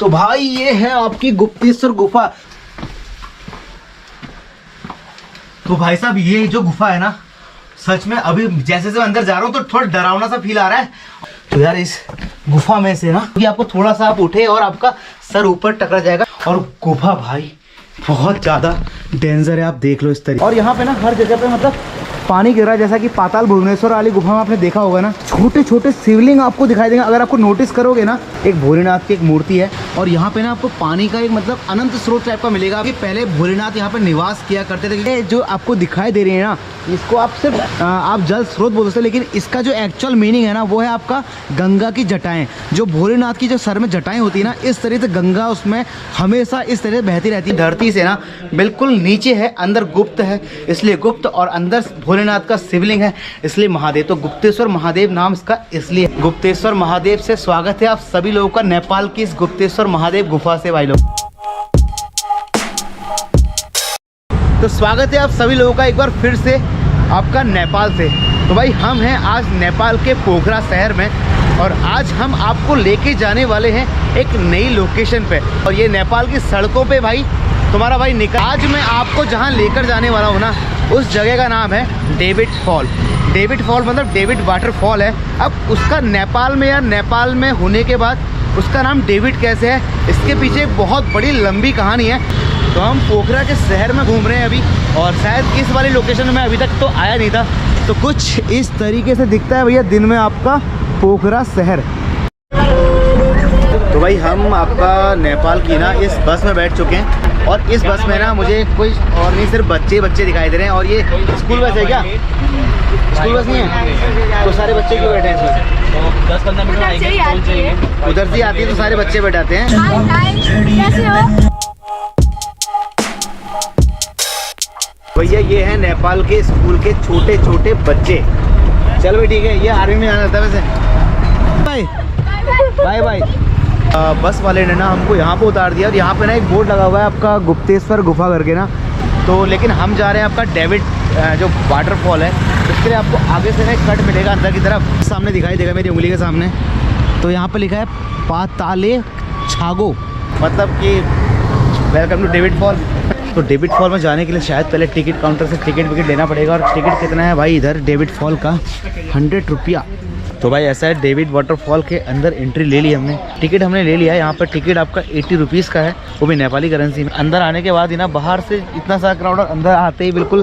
तो भाई ये है आपकी गुप्तेश्वर गुफा। तो भाई साहब ये जो गुफा है ना, सच में अभी जैसे जैसे अंदर जा रहा हूँ तो थोड़ा डरावना सा फील आ रहा है। तो यार इस गुफा में से ना कि आपको थोड़ा सा आप उठे और आपका सर ऊपर टकरा जाएगा। और गुफा भाई बहुत ज्यादा डेंजर है, आप देख लो इस तरीके। और यहाँ पे ना हर जगह पे मतलब पानी गिर रहा है, जैसा कि पाताल भुवनेश्वर वाली गुफा में आपने देखा होगा ना, छोटे छोटे शिवलिंग आपको दिखाई देंगे। अगर आपको नोटिस करोगे ना, एक भोलेनाथ की एक मूर्ति है और यहाँ पे ना आपको पानी का एक मतलब अनंत स्रोत टाइप का मिलेगा। अभी पहले भोलेनाथ यहाँ पे निवास किया करते थे। ये जो आपको दिखाई दे रही है ना, इसको आप सिर्फ आप जल स्रोत बोल सकते हैं, लेकिन इसका जो एक्चुअल मीनिंग है ना वो है आपका गंगा की जटाएं। जो भोलेनाथ की जो सर में जटाएं होती है ना, इस तरह से गंगा उसमें हमेशा इस तरह बहती रहती है। धरती से ना बिल्कुल नीचे है, अंदर गुप्त है इसलिए गुप्त, और अंदर भोलेनाथ का शिवलिंग है इसलिए महादेव। तो गुप्तेश्वर महादेव नाम इसका इसलिए। गुप्तेश्वर महादेव से स्वागत है आप सभी लोगों का नेपाल की इस गुप्तेश्वर महादेव गुफा से भाई लोग। तो स्वागत है आप सभी लोगों का एक बार फिर से आपका नेपाल से। तो भाई हम हैं आज नेपाल के पोखरा शहर में, और आज हम आपको लेके जाने वाले हैं एक नई लोकेशन पे। और ये नेपाल की सड़कों पे भाई तुम्हारा भाई निकल। आज मैं आपको जहाँ लेकर जाने वाला हूँ ना, उस जगह का नाम है डेविड फॉल। डेविड फॉल मतलब डेविड वाटरफॉल है। अब उसका नेपाल में या नेपाल में होने के बाद उसका नाम डेविड कैसे है, इसके पीछे एक बहुत बड़ी लंबी कहानी है। तो हम पोखरा के शहर में घूम रहे हैं अभी, और शायद इस वाली लोकेशन में अभी तक तो आया नहीं था। तो कुछ इस तरीके से दिखता है भैया दिन में आपका पोखरा शहर। तो भाई हम आपका नेपाल की ना इस बस में बैठ चुके हैं, और इस बस में ना मुझे कोई और नहीं सिर्फ बच्चे दिखाई दे रहे हैं। और ये स्कूल बस है क्या? स्कूल बस नहीं है? तो सारे बच्चे क्यों बैठे हैं इसमें? तो 10-15 मिनट में आएंगे, उधर से आती है तो सारे बच्चे बैठाते हैं। कैसे हो? भैया ये है नेपाल के स्कूल के छोटे छोटे बच्चे। चल भाई ठीक है, ये आर्मी में जाना था वैसे। Bye bye bye. बस वाले ने ना हमको यहाँ पे उतार दिया, और यहाँ पे ना एक बोर्ड लगा हुआ है आपका गुप्तेश्वर गुफा करके ना। तो लेकिन हम जा रहे हैं आपका डेविड जो वाटरफॉल है, इसके लिए आपको आगे से ना एक कट मिलेगा अंदर की तरफ, सामने दिखाई देगा मेरी उंगली के सामने। तो यहाँ पे लिखा है पाताले छागो, मतलब कि वेलकम टू डेविड फॉल। तो डेविड फॉल में जाने के लिए शायद पहले टिकट काउंटर से टिकट लेना पड़ेगा। और टिकट कितना है भाई इधर डेविड फॉल का? 100 रुपया। तो भाई ऐसा है, डेविड वाटरफॉल के अंदर एंट्री ले ली हमने, टिकट हमने ले लिया। यहाँ पर टिकट आपका 80 रुपीज़ का है, वो भी नेपाली करेंसी में। अंदर आने के बाद ही ना बाहर से इतना सारा क्राउड, और अंदर आते ही बिल्कुल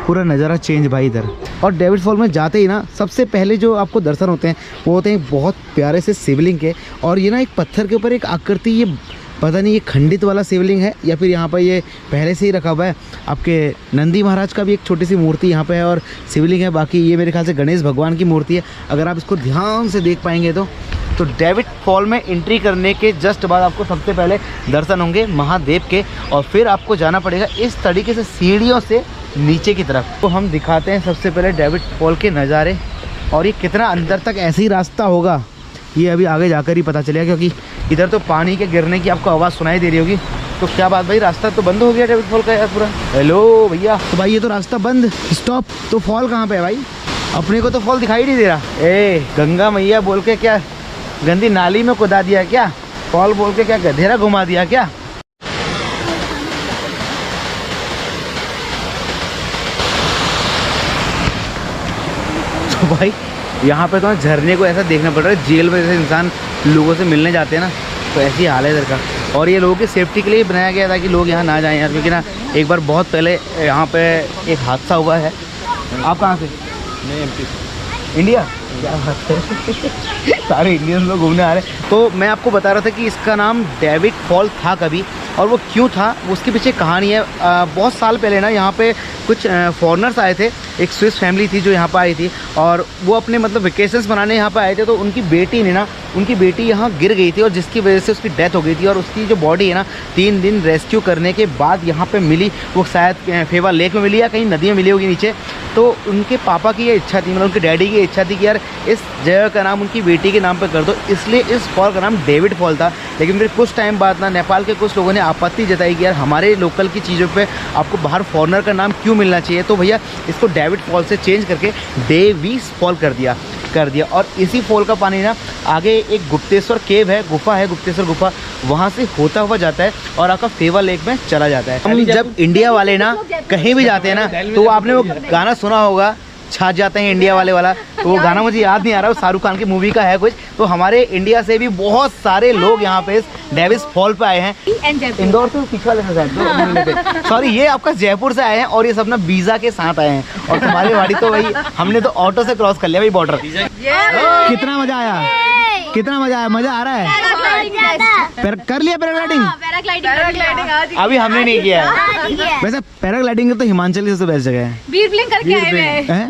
पूरा नज़ारा चेंज भाई इधर। और डेविड फॉल में जाते ही ना सबसे पहले जो आपको दर्शन होते हैं वो होते हैं बहुत प्यारे से शिवलिंग के। और ये ना एक पत्थर के ऊपर एक आकृति, ये पता नहीं ये खंडित वाला शिवलिंग है या फिर यहाँ पर ये पहले से ही रखा हुआ है। आपके नंदी महाराज का भी एक छोटी सी मूर्ति यहाँ पे है और शिवलिंग है। बाकी ये मेरे ख्याल से गणेश भगवान की मूर्ति है, अगर आप इसको ध्यान से देख पाएंगे तो। डेविड फॉल में एंट्री करने के जस्ट बाद आपको सबसे पहले दर्शन होंगे महादेव के, और फिर आपको जाना पड़ेगा इस तरीके से सीढ़ियों से नीचे की तरफ। तो हम दिखाते हैं सबसे पहले डेविड फॉल के नज़ारे, और ये कितना अंदर तक ऐसे ही रास्ता होगा ये अभी आगे जाकर ही पता चलेगा, क्योंकि इधर तो पानी के गिरने की आपको आवाज़ सुनाई दे रही होगी। तो क्या बात भाई, रास्ता तो बंद हो गया डेविड फॉल का यार पूरा। हेलो भैया, तो भाई ये तो रास्ता बंद, स्टॉप। तो फॉल कहाँ पे है भाई? अपने को तो फॉल दिखाई नहीं दे रहा। ए गंगा मैया बोल के क्या गंदी नाली में कुदा दिया क्या? फॉल बोल के क्या गधेरा घुमा दिया क्या? तो भाई यहाँ पे तो झरने को ऐसा देखना पड़ रहा है, जेल में जैसे इंसान लोगों से मिलने जाते हैं ना, तो ऐसी हाल है इधर का। और ये लोगों की सेफ्टी के लिए बनाया गया था कि लोग यहाँ ना जाएं यार, क्योंकि ना एक बार बहुत पहले यहाँ पे एक हादसा हुआ है। आप कहाँ से? मैं MP इंडिया। क्या बात है सारे इंडियन लोग घूमने आ रहे हैं। तो मैं आपको बता रहा था कि इसका नाम डेविड फॉल था कभी, और वो क्यों था उसके पीछे कहानी है। बहुत साल पहले ना यहाँ पे कुछ फॉरेनर्स आए थे, एक स्विस फैमिली थी जो यहाँ पर आई थी, और वो अपने मतलब वेकेशंस मनाने यहाँ पर आए थे। तो उनकी बेटी ने ना, उनकी बेटी यहाँ गिर गई थी, और जिसकी वजह से उसकी डेथ हो गई थी। और उसकी जो बॉडी है ना 3 दिन रेस्क्यू करने के बाद यहाँ पे मिली, वो शायद फेवा लेक में मिली या कहीं नदी में मिली होगी नीचे। तो उनके पापा की ये इच्छा थी, मतलब उनके डैडी की इच्छा थी कि यार इस जगह का नाम उनकी बेटी के नाम पर कर दो, इसलिए इस फॉल का नाम डेविड फॉल था। लेकिन फिर कुछ टाइम बाद ना नेपाल के कुछ लोगों ने आपत्ति जताई कि यार हमारे लोकल की चीज़ों पे आपको बाहर फॉरेनर का नाम क्यों मिलना चाहिए, तो भैया इसको डेविड फॉल से चेंज करके डेविस फॉल कर दिया। और इसी फॉल का पानी ना आगे एक गुप्तेश्वर केव है, गुफा है गुप्तेश्वर गुफा, वहाँ से होता हुआ जाता है और आपका फेवा लेक में चला जाता है। हम जब इंडिया वाले ना कहीं भी जाते हैं ना, तो आपने वो गाना सुना होगा, छा जाते हैं इंडिया वाले वाला, तो वो गाना मुझे याद नहीं आ रहा, वो शाहरुख खान की मूवी का है कुछ। तो हमारे इंडिया से भी बहुत सारे लोग यहाँ पे इस डेविस फॉल पे आए हैं। इंदौर से पीछे वाले साइड, सॉरी ये आपका जयपुर से आए हैं और ये सब ना वीजा के साथ आए हैं। और तुम्हारी गाड़ी तो भाई हमने तो ऑटो से क्रॉस कर लिया भाई बॉर्डर। कितना मजा आया, कितना मजा आया, मजा आ रहा है। कर लिया पैराग्लाइडिंग? अभी हमने नहीं किया है। वैसे पैराग्लाइडिंग तो हिमाचल की सबसे बेस्ट जगह है। बीरब्लिंग करके आए हैं।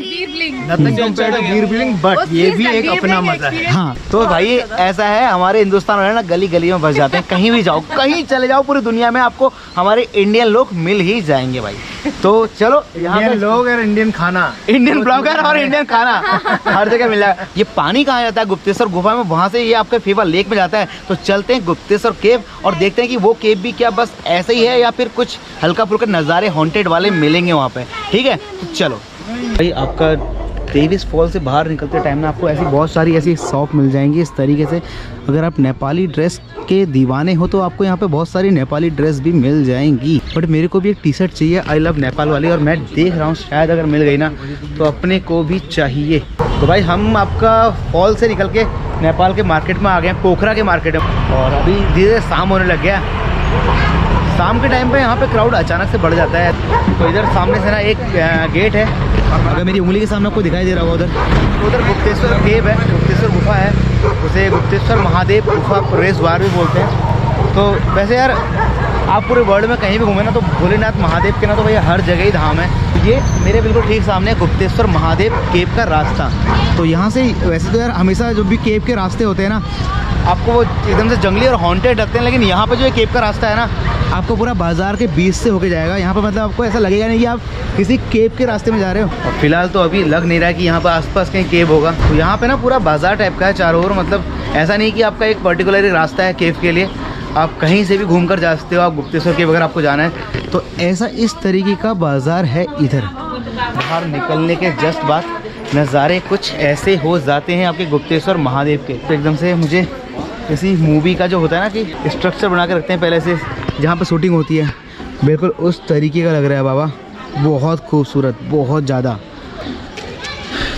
बट ये भी एक अपना मजा है। हाँ तो भाई ऐसा है, हमारे हिंदुस्तान वाले ना गली गली में बस जाते हैं, कहीं भी जाओ, कहीं चले जाओ पूरी दुनिया में आपको हमारे इंडियन लोग मिल ही जाएंगे भाई। तो चलो यहाँ पे लोग और इंडियन खाना, इंडियन ब्लॉगर और इंडियन खाना हर जगह मिल जाएगा। ये पानी कहाँ जाता है? गुप्तेश्वर गुफा में, वहाँ से ये आपके फेवा लेक में जाता है। तो चलते हैं गुप्तेश्वर केव और देखते हैं कि वो केव भी क्या बस ऐसे ही है या फिर कुछ हल्का फुल्का नज़ारे हॉन्टेड वाले मिलेंगे वहाँ पे। ठीक है तो चलो भाई। आपका डेविस फॉल से बाहर निकलते टाइम ना आपको ऐसी बहुत सारी ऐसी शॉप मिल जाएंगी इस तरीके से। अगर आप नेपाली ड्रेस के दीवाने हो तो आपको यहाँ पे बहुत सारी नेपाली ड्रेस भी मिल जाएंगी। बट मेरे को भी एक टी शर्ट चाहिए आई लव नेपाल वाली, और मैं देख रहा हूँ शायद अगर मिल गई ना तो अपने को भी चाहिए। तो भाई हम आपका फॉल से निकल के नेपाल के मार्केट में आ गए हैं, पोखरा के मार्केट में, और अभी धीरे धीरे शाम होने लग गया। शाम के टाइम पे यहाँ पे क्राउड अचानक से बढ़ जाता है। तो इधर सामने से ना एक गेट है, अगर मेरी उंगली के सामने आपको दिखाई दे रहा होगा उधर गुप्तेश्वर केव है, गुप्तेश्वर गुफा है, उसे गुप्तेश्वर महादेव गुफा प्रवेश द्वार भी बोलते हैं। तो वैसे यार आप पूरे वर्ल्ड में कहीं भी घूमे ना तो भोलेनाथ महादेव के ना तो भैया हर जगह ही धाम है। ये मेरे बिल्कुल ठीक सामने गुप्तेश्वर महादेव केव का रास्ता। तो यहाँ से वैसे तो यार हमेशा जो भी केव के रास्ते होते हैं ना आपको वो एकदम से जंगली और हॉन्टेड लगते हैं, लेकिन यहाँ पे जो ये केव का रास्ता है ना आपको पूरा बाजार के बीच से होके जाएगा। यहाँ पे मतलब आपको ऐसा लगेगा नहीं कि आप किसी केव के रास्ते में जा रहे हो। और फिलहाल तो अभी लग नहीं रहा है कि यहाँ पे आसपास कहीं केव होगा। तो यहाँ पे ना पूरा बाजार टाइप का है चारों ओर, मतलब ऐसा नहीं कि आपका एक पर्टिकुलर रास्ता है केव के लिए, आप कहीं से भी घूम कर जा सकते हो। आप गुप्तेश्वर केव अगर आपको जाना है तो ऐसा इस तरीके का बाजार है इधर। बाहर निकलने के जस्ट बाद नज़ारे कुछ ऐसे हो जाते हैं आपके गुप्तेश्वर महादेव के। तो एकदम से मुझे किसी मूवी का जो होता है ना कि स्ट्रक्चर बना के रखते हैं पहले से जहाँ पे शूटिंग होती है, बिल्कुल उस तरीके का लग रहा है बाबा। बहुत खूबसूरत, बहुत ज़्यादा।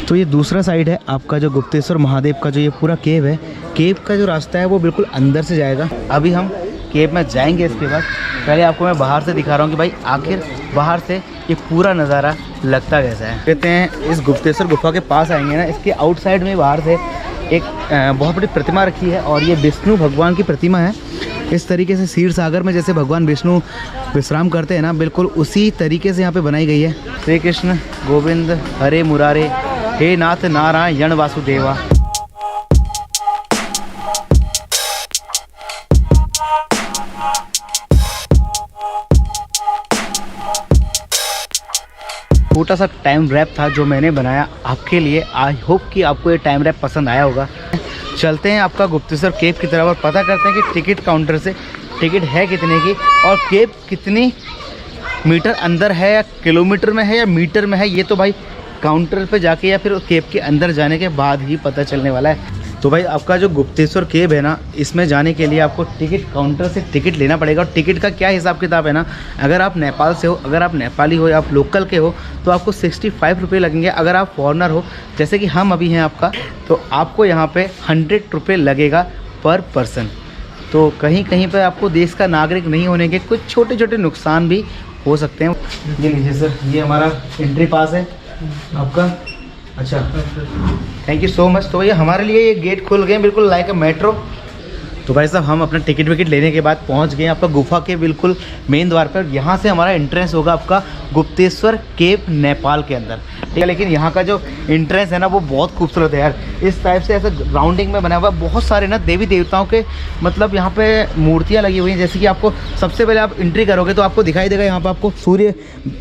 तो ये दूसरा साइड है आपका जो गुप्तेश्वर महादेव का जो ये पूरा केव है, केव का जो रास्ता है वो बिल्कुल अंदर से जाएगा। अभी हम केव में जाएंगे, इसके बाद पहले आपको मैं बाहर से दिखा रहा हूँ कि भाई आखिर बाहर से ये पूरा नज़ारा लगता कैसा है। कहते हैं इस गुप्तेश्वर गुफा के पास आएंगे ना, इसके आउटसाइड में बाहर से एक बहुत बड़ी प्रतिमा रखी है और ये विष्णु भगवान की प्रतिमा है। इस तरीके से क्षीर सागर में जैसे भगवान विष्णु विश्राम करते हैं ना, बिल्कुल उसी तरीके से यहाँ पे बनाई गई है। श्री कृष्ण गोविंद हरे मुरारे, हे नाथ नारायण वासुदेवा। छोटा सा टाइम रैप था जो मैंने बनाया आपके लिए। आई होप कि आपको ये टाइम रैप पसंद आया होगा। चलते हैं आपका गुप्तेश्वर केव की तरफ और पता करते हैं कि टिकट काउंटर से टिकट है कितने की और केव कितनी मीटर अंदर है, या किलोमीटर में है या मीटर में है, ये तो भाई काउंटर पे जाके या फिर केव के अंदर जाने के बाद ही पता चलने वाला है। तो भाई आपका जो गुप्तेश्वर केव है ना, इसमें जाने के लिए आपको टिकट काउंटर से टिकट लेना पड़ेगा। और टिकट का क्या हिसाब किताब है ना, अगर आप नेपाल से हो, अगर आप नेपाली हो या आप लोकल के हो तो आपको 65 रुपये लगेंगे। अगर आप फॉरेनर हो जैसे कि हम अभी हैं आपका, तो आपको यहाँ पे 100 रुपये लगेगा पर पर्सन। तो कहीं कहीं पर आपको देश का नागरिक नहीं होने के कुछ छोटे छोटे नुकसान भी हो सकते हैं। ये लीजिए सर, ये हमारा एंट्री पास है आपका। अच्छा, थैंक यू सो मच। तो भैया हमारे लिए ये गेट खुल गए बिल्कुल लाइक अ मेट्रो। तो भाई साहब हम अपना टिकट विकेट लेने के बाद पहुंच गए आपका गुफा के बिल्कुल मेन द्वार पर। यहाँ से हमारा एंट्रेंस होगा आपका गुप्तेश्वर केव नेपाल के अंदर, ठीक है। लेकिन यहाँ का जो एंट्रेंस है ना वो बहुत खूबसूरत है यार। इस टाइप से ऐसा राउंडिंग में बना हुआ है, बहुत सारे ना देवी देवताओं के मतलब यहाँ पे मूर्तियाँ लगी हुई हैं। जैसे कि आपको सबसे पहले आप एंट्री करोगे तो आपको दिखाई देगा यहाँ पर आपको सूर्य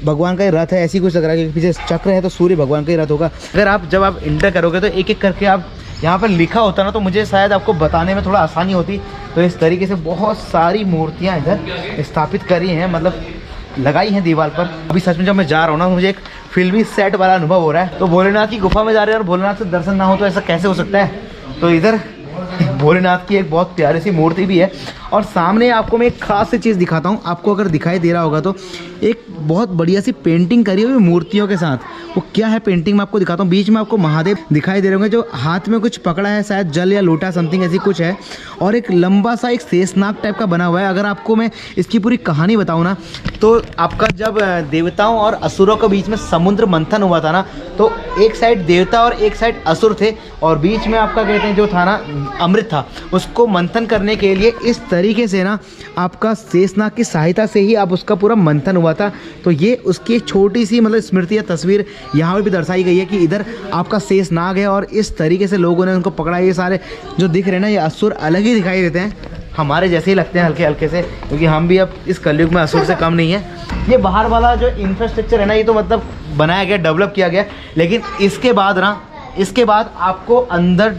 भगवान का ही रथ है, ऐसी कुछ लग रहा है कि पीछे चक्र है तो सूर्य भगवान का ही रथ होगा। अगर आप जब आप एंटर करोगे तो एक एक करके आप यहाँ पर लिखा होता ना तो मुझे शायद आपको बताने में थोड़ा आसानी होती। तो इस तरीके से बहुत सारी मूर्तियाँ इधर स्थापित करी हैं, मतलब लगाई हैं दीवार पर। अभी सच में जब मैं जा रहा हूँ ना, मुझे एक फिल्मी सेट वाला अनुभव हो रहा है। तो भोलेनाथ की गुफा में जा रहे हैं और भोलेनाथ से दर्शन ना हो तो ऐसा कैसे हो सकता है। तो इधर भोलेनाथ की एक बहुत प्यारी सी मूर्ति भी है और सामने आपको मैं एक खास सी चीज़ दिखाता हूँ। आपको अगर दिखाई दे रहा होगा तो एक बहुत बढ़िया सी पेंटिंग करी हुई मूर्तियों के साथ। वो क्या है पेंटिंग में आपको दिखाता हूँ। बीच में आपको महादेव दिखाई दे रहे होंगे जो हाथ में कुछ पकड़ा है, शायद जल या लोटा समथिंग ऐसी कुछ है। और एक लंबा सा एक शेषनाग टाइप का बना हुआ है। अगर आपको मैं इसकी पूरी कहानी बताऊँ ना तो आपका जब देवताओं और असुरों के बीच में समुद्र मंथन हुआ था ना, तो एक साइड देवता और एक साइड असुर थे और बीच में आपका कहते हैं जो था ना अमृत था, उसको मंथन करने के लिए इस तरीके से ना आपका शेषनाग की सहायता से ही आप उसका पूरा मंथन हुआ था। तो ये उसकी एक छोटी सी मतलब स्मृति या तस्वीर यहाँ पर भी दर्शाई गई है कि इधर आपका शेषनाग है और इस तरीके से लोगों ने उनको पकड़ा। ये सारे जो दिख रहे हैं ना, ये असुर अलग ही दिखाई देते हैं, हमारे जैसे ही लगते हैं हल्के हल्के से, क्योंकि हम भी अब इस कलयुग में असुर से कम नहीं है। ये बाहर वाला जो इंफ्रास्ट्रक्चर है ना, ये तो मतलब बनाया गया, डेवलप किया गया, लेकिन इसके बाद आपको अंदर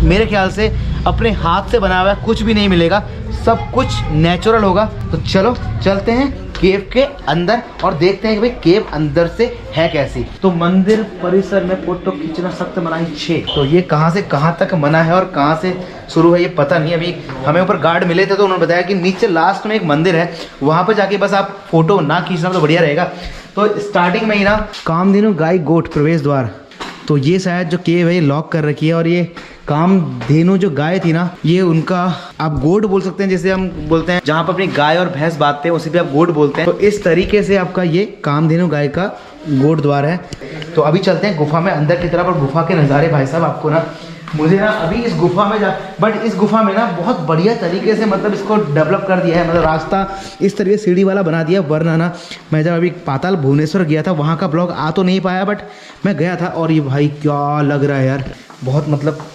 मेरे ख्याल से अपने हाथ से बनाया हुआ कुछ भी नहीं मिलेगा, सब कुछ नेचुरल होगा। तो चलो चलते हैं केव के अंदर और देखते हैं कि भाई केव अंदर से है कैसी। तो मंदिर परिसर में फोटो खींचना सख्त मनाही 6। तो ये कहाँ से कहाँ तक मना है और कहाँ से शुरू है ये पता नहीं। अभी हमें ऊपर गार्ड मिले थे तो उन्होंने बताया कि नीचे लास्ट में एक मंदिर है, वहाँ पर जाके बस आप फोटो ना खींचना तो बढ़िया रहेगा। तो स्टार्टिंग में ही ना कामधेनु गाय गोट प्रवेश द्वार, तो ये शायद जो केव है ये लॉक कर रखी है। और ये कामधेनु जो गाय थी ना, ये उनका आप गोट बोल सकते हैं, जैसे हम बोलते हैं जहाँ पर अपनी गाय और भैंस बांधते हैं उसी पे आप गोट बोलते हैं। तो इस तरीके से आपका ये कामधेनु गाय का गोट द्वार है। तो अभी चलते हैं गुफा में अंदर की तरफ और गुफा के नज़ारे भाई साहब आपको ना, मुझे ना अभी इस गुफा में बट इस गुफा में ना बहुत बढ़िया तरीके से मतलब इसको डेवलप कर दिया है, मतलब रास्ता इस तरीके सीढ़ी वाला बना दिया। वरना ना मैं जब अभी पाताल भुवनेश्वर गया था वहाँ का ब्लॉग आ तो नहीं पाया, बट मैं गया था और ये भाई क्या लग रहा है यार, बहुत मतलब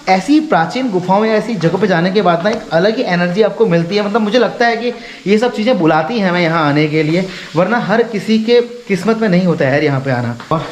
ऐसी प्राचीन गुफाओं या ऐसी जगह पे जाने के बाद ना एक अलग ही एनर्जी आपको मिलती है। मतलब मुझे लगता है कि ये सब चीज़ें बुलाती हैं हमें यहाँ आने के लिए, वरना हर किसी के किस्मत में नहीं होता है यार यहाँ पे आना। और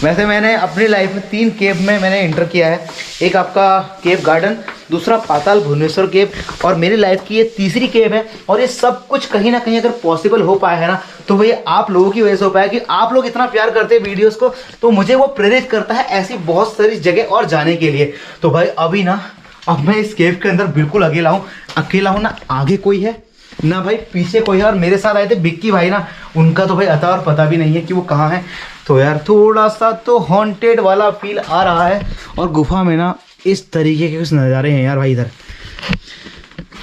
वैसे मैंने अपनी लाइफ में 3 केव में मैंने इंटर किया है, एक आपका केव गार्डन, दूसरा पाताल भुवनेश्वर केव और मेरी लाइफ की ये तीसरी केव है। और ये सब कुछ कहीं ना कहीं अगर पॉसिबल हो पाया है ना तो भाई आप लोगों की वजह से हो पाया कि आप लोग इतना प्यार करते हैं वीडियोस को, तो मुझे वो प्रेरित करता है ऐसी बहुत सारी जगह और जाने के लिए। तो भाई अभी ना अब मैं इस केव के अंदर बिल्कुल अकेला हूँ ना आगे कोई है ना भाई पीछे कोई है। और मेरे साथ आए थे बिक्की भाई ना, उनका तो भाई अता और पता भी नहीं है कि वो कहाँ है। तो यार थोड़ा सा तो हॉन्टेड वाला फील आ रहा है। और गुफा में ना इस तरीके के कुछ नज़ारे हैं यार भाई इधर।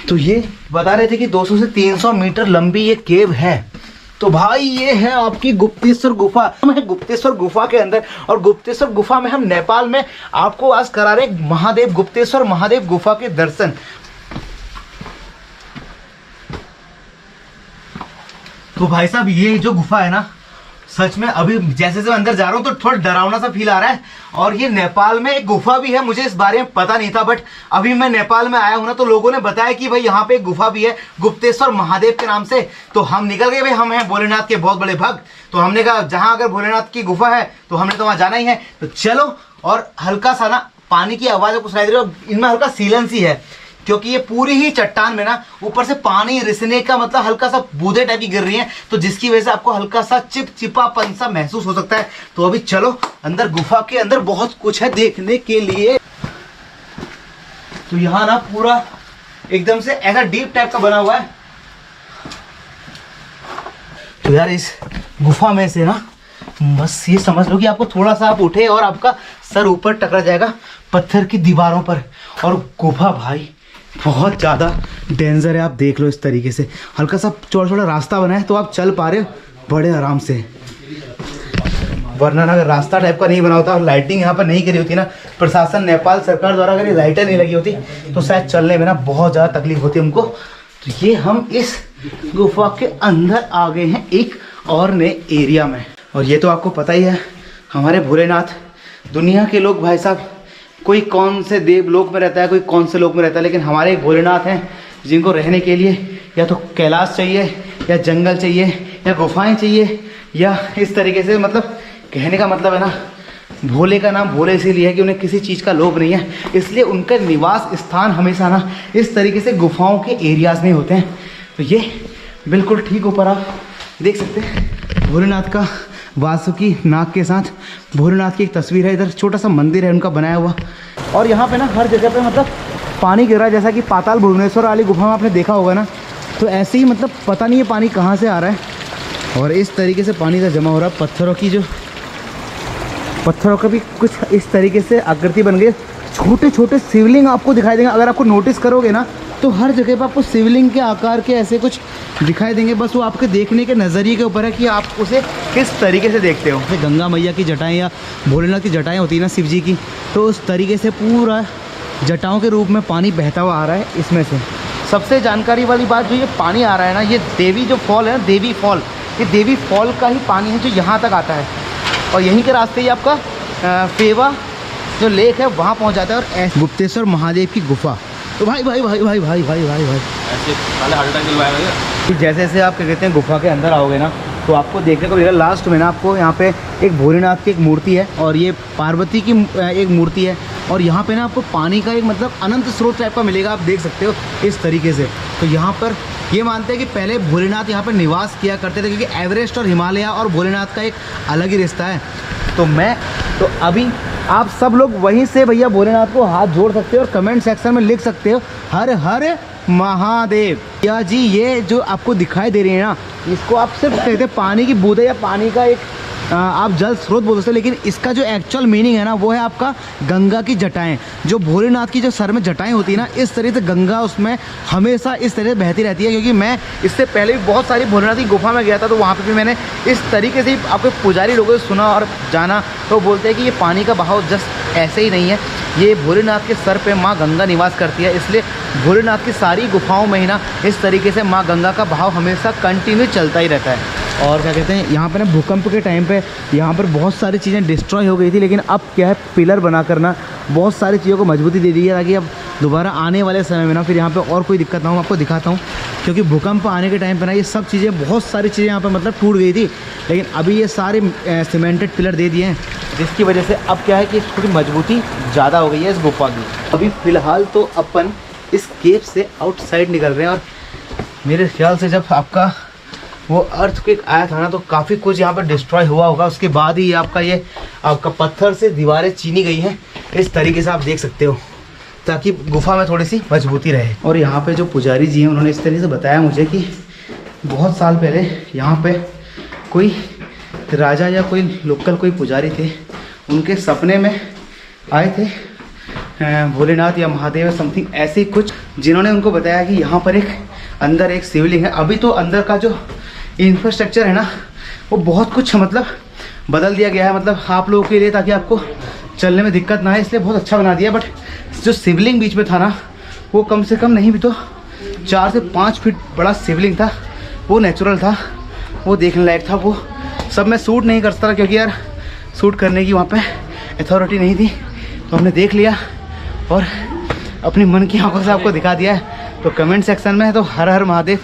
तो ये बता रहे थे कि 200 से 300 मीटर लंबी ये केव है। तो भाई ये है आपकी गुप्तेश्वर गुफा। हम हैं गुप्तेश्वर गुफा के अंदर और गुप्तेश्वर गुफा में हम नेपाल में आपको आज करा रहे हैं महादेव गुप्तेश्वर महादेव गुफा के दर्शन। तो भाई साहब ये जो गुफा है ना, सच में अभी जैसे जैसे अंदर जा रहा हूँ तो थोड़ा डरावना सा फील आ रहा है। और ये नेपाल में एक गुफा भी है, मुझे इस बारे में पता नहीं था, बट अभी मैं नेपाल में आया हूँ ना तो लोगों ने बताया कि भाई यहाँ पे एक गुफा भी है गुप्तेश्वर महादेव के नाम से। तो हम निकल गए भाई, हम हैं भोलेनाथ के बहुत बड़े भक्त। तो हमने कहा जहाँ अगर भोलेनाथ की गुफा है तो हमने तो वहाँ जाना ही है। तो चलो, और हल्का सा ना पानी की आवाज़ आपको सुनाई दे रही है, इनमें हल्का सीलन सी है क्योंकि ये पूरी ही चट्टान में ना ऊपर से पानी रिसने का मतलब हल्का सा बूंदे टाइप की गिर रही है, तो जिसकी वजह से आपको हल्का सा चिपचिपापन सा महसूस हो सकता है। तो अभी चलो अंदर, गुफा के अंदर बहुत कुछ है देखने के लिए। तो यहाँ ना पूरा एकदम से ऐसा डीप टाइप का बना हुआ है। तो यार इस गुफा में से ना बस ये समझ लो कि आपको थोड़ा सा आप उठे और आपका सर ऊपर टकरा जाएगा पत्थर की दीवारों पर। और गुफा भाई बहुत ज़्यादा डेंजर है, आप देख लो इस तरीके से हल्का सा छोटा छोटा रास्ता बना है तो आप चल पा रहे हो बड़े आराम से। वरना अगर रास्ता टाइप का नहीं बना होता और लाइटिंग यहाँ पर नहीं करी होती ना प्रशासन नेपाल सरकार द्वारा, अगर ये लाइटें नहीं लगी होती तो शायद चलने में ना बहुत ज़्यादा तकलीफ होती हमको। तो ये हम इस गुफा के अंदर आ गए हैं एक और नए एरिया में। और ये तो आपको पता ही है हमारे भोलेनाथ, दुनिया के लोग भाई साहब कोई कौन से देव लोक में रहता है, कोई कौन से लोक में रहता है, लेकिन हमारे एक भोलेनाथ हैं जिनको रहने के लिए या तो कैलाश चाहिए या जंगल चाहिए या गुफाएं चाहिए या इस तरीके से, मतलब कहने का मतलब है ना भोले का नाम भोले इसीलिए है कि उन्हें किसी चीज़ का लोभ नहीं है, इसलिए उनका निवास स्थान हमेशा ना इस तरीके से गुफाओं के एरियाज़ में होते हैं। तो ये बिल्कुल ठीक ऊपर आप देख सकते हैं भोलेनाथ का वासुकी नाग के साथ भोलेनाथ की एक तस्वीर है। इधर छोटा सा मंदिर है उनका बनाया हुआ, और यहाँ पे ना हर जगह पे मतलब पानी गिर रहा है, जैसा कि पाताल भुवनेश्वर वाली गुफा में आपने देखा होगा ना। तो ऐसे ही मतलब पता नहीं ये पानी कहाँ से आ रहा है, और इस तरीके से पानी का जमा हो रहा है। पत्थरों का भी कुछ इस तरीके से आकृति बन गई। छोटे छोटे शिवलिंग आपको दिखाई देंगे, अगर आपको नोटिस करोगे ना तो हर जगह पर आपको शिवलिंग के आकार के ऐसे कुछ दिखाई देंगे। बस वो आपके देखने के नज़रिए के ऊपर है कि आप उसे किस तरीके से देखते हो। जैसे गंगा मैया की जटाएँ या भोलेनाथ की जटाएँ होती है ना शिव जी की, तो उस तरीके से पूरा जटाओं के रूप में पानी बहता हुआ आ रहा है इसमें से। सबसे जानकारी वाली बात, जो ये पानी आ रहा है ना, ये देवी जो फॉल है ना, देवी फॉल, ये देवी फॉल का ही पानी है जो यहाँ तक आता है, और यहीं के रास्ते ही आपका पेवा जो लेक है वहाँ पहुँच जाता है। और गुप्तेश्वर महादेव की गुफा, तो भाई भाई भाई भाई भाई भाई भाई भाई ऐसे पहले हल्टा गिलवाया। जैसे जैसे आप क्या कहते हैं गुफा के अंदर आओगे ना, तो आपको देखने को मिलेगा लास्ट में ना आपको यहाँ पे एक भोलेनाथ की एक मूर्ति है, और ये पार्वती की एक मूर्ति है, और यहाँ पे ना आपको पानी का एक मतलब अनंत स्रोत टाइप का मिलेगा, आप देख सकते हो इस तरीके से। तो यहाँ पर ये मानते हैं कि पहले भोलेनाथ यहाँ पर निवास किया करते थे, क्योंकि एवरेस्ट और हिमालय और भोलेनाथ का एक अलग ही रिश्ता है। तो अभी आप सब लोग वहीं से भैया भोलेनाथ को हाथ जोड़ सकते हो और कमेंट सेक्शन में लिख सकते हो हर हर महादेव। या जी ये जो आपको दिखाई दे रही है ना, इसको आप सिर्फ कहते हैं पानी की बूंदें या पानी का एक आप जल स्रोत बोल सकते हो, लेकिन इसका जो एक्चुअल मीनिंग है ना वो है आपका गंगा की जटाएं। जो भोलेनाथ की जो सर में जटाएं होती है ना, इस तरह से गंगा उसमें हमेशा इस तरह से बहती रहती है। क्योंकि मैं इससे पहले भी बहुत सारी भोलेनाथ की गुफा में गया था, तो वहाँ पे भी मैंने इस तरीके से ही आपके पुजारी लोगों से सुना और जाना, तो बोलते हैं कि ये पानी का बहाव जस्ट ऐसे ही नहीं है, ये भोलेनाथ के सर पे माँ गंगा निवास करती है। इसलिए भोलेनाथ की सारी गुफाओं में ही ना इस तरीके से माँ गंगा का बहाव हमेशा कंटिन्यू चलता ही रहता है। और क्या कहते हैं, यहाँ पे ना भूकंप के टाइम पे यहाँ पर बहुत सारी चीज़ें डिस्ट्रॉय हो गई थी, लेकिन अब क्या है पिलर बना करना बहुत सारी चीज़ों को मजबूती दे दी है, ताकि अब दोबारा आने वाले समय में ना फिर यहाँ पे और कोई दिक्कत ना हो। आपको दिखाता हूँ, क्योंकि भूकंप आने के टाइम पे ना ये सब चीज़ें बहुत सारी चीज़ें यहाँ पर मतलब टूट गई थी, लेकिन अभी ये सारे सीमेंटेड पिलर दे दिए हैं, जिसकी वजह से अब क्या है कि थोड़ी मजबूती ज़्यादा हो गई है इस गुफा की। अभी फ़िलहाल तो अपन इस केव से आउटसाइड निकल रहे हैं, और मेरे ख्याल से जब आपका वो अर्थक्वेक आया था ना, तो काफ़ी कुछ यहाँ पर डिस्ट्रॉय हुआ होगा। उसके बाद ही आपका ये आपका पत्थर से दीवारें चीनी गई हैं इस तरीके से, आप देख सकते हो, ताकि गुफा में थोड़ी सी मजबूती रहे। और यहाँ पे जो पुजारी जी हैं उन्होंने इस तरीके से बताया मुझे कि बहुत साल पहले यहाँ पे कोई राजा या कोई लोकल कोई पुजारी थे, उनके सपने में आए थे भोलेनाथ या महादेव समथिंग ऐसे ही कुछ, जिन्होंने उनको बताया कि यहाँ पर एक अंदर एक शिवलिंग है। अभी तो अंदर का जो इंफ्रास्ट्रक्चर है ना वो बहुत कुछ मतलब बदल दिया गया है, मतलब आप लोगों के लिए, ताकि आपको चलने में दिक्कत ना है, इसलिए बहुत अच्छा बना दिया। बट जो शिवलिंग बीच में था ना, वो कम से कम नहीं भी तो 4 से 5 फीट बड़ा शिवलिंग था, वो नेचुरल था, वो देखने लायक था। वो सब मैं शूट नहीं कर सकता, क्योंकि यार शूट करने की वहाँ पे अथॉरिटी नहीं थी, तो हमने देख लिया और अपनी मन की आंखों से आपको दिखा दिया है। तो कमेंट सेक्शन में तो हर हर महादेव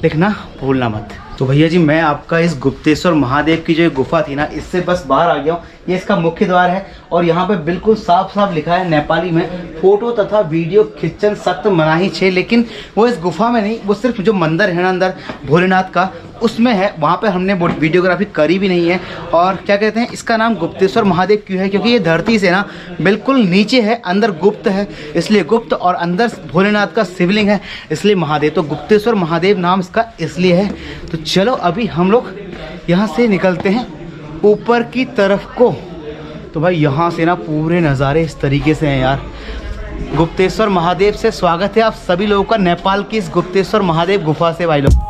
लिखना भूलना मत। तो भैया जी मैं आपका इस गुप्तेश्वर महादेव की जो गुफा थी ना, इससे बस बाहर आ गया हूँ। ये इसका मुख्य द्वार है, और यहाँ पे बिल्कुल साफ साफ लिखा है नेपाली में, फोटो तथा वीडियो खिंचन सख्त मनाही छे। लेकिन वो इस गुफा में नहीं, वो सिर्फ जो मंदिर है ना अंदर भोलेनाथ का, उसमें है, वहाँ पे हमने वीडियोग्राफी करी भी नहीं है। और क्या कहते हैं, इसका नाम गुप्तेश्वर महादेव क्यों है, क्योंकि ये धरती से ना बिल्कुल नीचे है, अंदर गुप्त है इसलिए गुप्त, और अंदर भोलेनाथ का शिवलिंग है इसलिए महादेव। तो गुप्तेश्वर महादेव नाम इसका इसलिए है। तो चलो अभी हम लोग यहाँ से निकलते हैं ऊपर की तरफ को। तो भाई यहाँ से ना पूरे नज़ारे इस तरीके से हैं यार। गुप्तेश्वर महादेव से स्वागत है आप सभी लोगों का नेपाल की इस गुप्तेश्वर महादेव गुफा से भाई लोग।